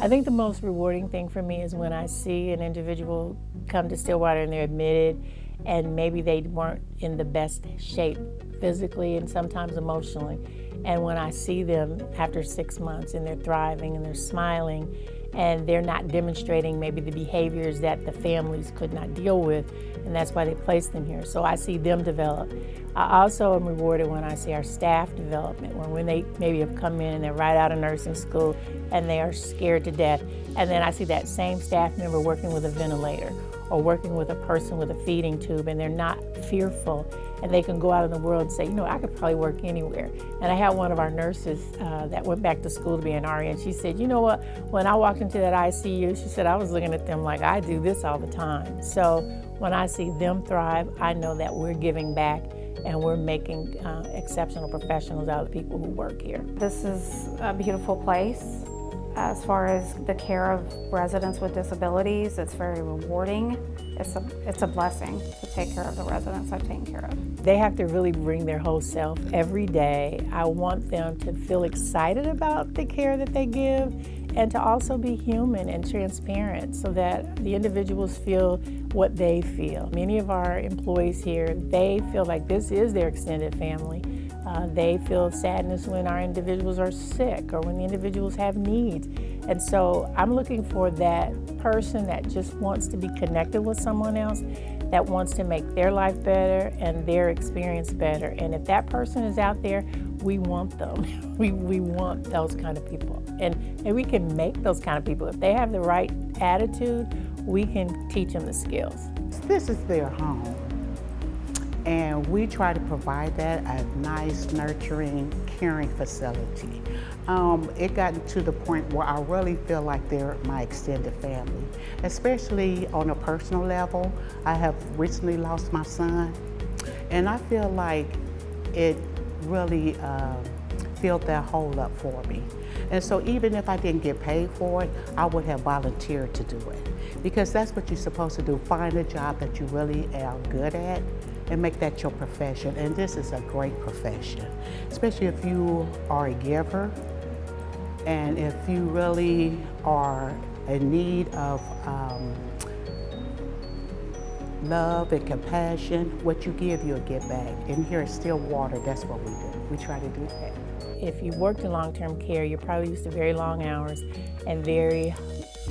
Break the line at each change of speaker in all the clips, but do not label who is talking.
I think the most rewarding thing for me is when I see an individual come to Stillwater and they're admitted and maybe they weren't in the best shape physically and sometimes emotionally. And when I see them after 6 months and they're thriving and they're smiling and they're not demonstrating maybe the behaviors that the families could not deal with, and that's why they placed them here. So I see them develop. I also am rewarded when I see our staff development, when they maybe have come in and they're right out of nursing school and they are scared to death. And then I see that same staff member working with a ventilator or working with a person with a feeding tube, and they're not fearful, and they can go out in the world and say, you know, I could probably work anywhere. And I had one of our nurses that went back to school to be an RN. She said, you know what, when I walked into that ICU, she said, I was looking at them like I do this all the time. So when I see them thrive, I know that we're giving back and we're making exceptional professionals out of the people who work here.
This is a beautiful place. As far as the care of residents with disabilities, it's very rewarding. It's a blessing to take care of the residents I've taken care of.
They have to really bring their whole self every day. I want them to feel excited about the care that they give and to also be human and transparent so that the individuals feel what they feel. Many of our employees here, they feel like this is their extended family. They feel sadness when our individuals are sick or when the individuals have needs. And so I'm looking for that person that just wants to be connected with someone else, that wants to make their life better and their experience better. And if that person is out there, we want them. We want those kind of people. And we can make those kind of people. If they have the right attitude, we can teach them the skills.
This is their home. And we try to provide that a nice, nurturing, caring facility. It got to the point where I really feel like they're my extended family, especially on a personal level. I have recently lost my son, and I feel like it really filled that hole up for me. And so even if I didn't get paid for it, I would have volunteered to do it. Because that's what you're supposed to do, find a job that you really are good at and make that your profession. And this is a great profession, especially if you are a giver and if you really are in need of love and compassion. What you give, you'll get back. And here at Stillwater, that's what we do. We try to do that.
If you've worked in long-term care, you're probably used to very long hours and very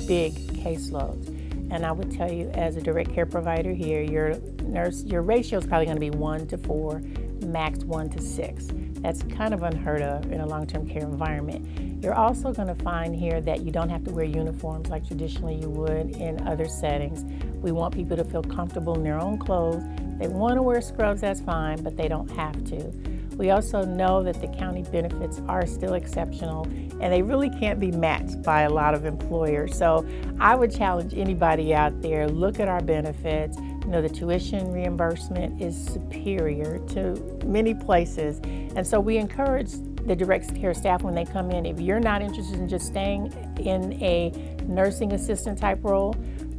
big caseloads. And I would tell you, as a direct care provider here, your ratio is probably going to be 1 to 4, max 1 to 6. That's kind of unheard of in a long-term care environment. You're also going to find here that you don't have to wear uniforms like traditionally you would in other settings. We want people to feel comfortable in their own clothes. If they want to wear scrubs, that's fine, but they don't have to. We also know that the county benefits are still exceptional and they really can't be matched by a lot of employers. So I would challenge anybody out there, look at our benefits. You know, the tuition reimbursement is superior to many places. And so we encourage the direct care staff when they come in, if you're not interested in just staying in a nursing assistant type role,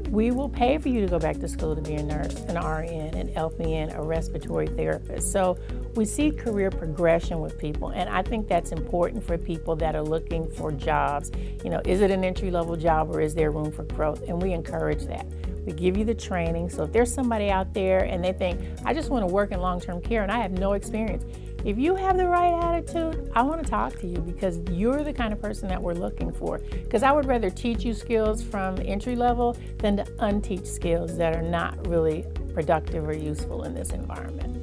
we will pay for you to go back to school to be a nurse, an RN, an LPN, a respiratory therapist. So we see career progression with people, and I think that's important for people that are looking for jobs. You know, is it an entry-level job or is there room for growth? And we encourage that. We give you the training, so if there's somebody out there and they think, I just want to work in long-term care and I have no experience, if you have the right attitude, I want to talk to you because you're the kind of person that we're looking for. Because I would rather teach you skills from entry level than to unteach skills that are not really productive or useful in this environment.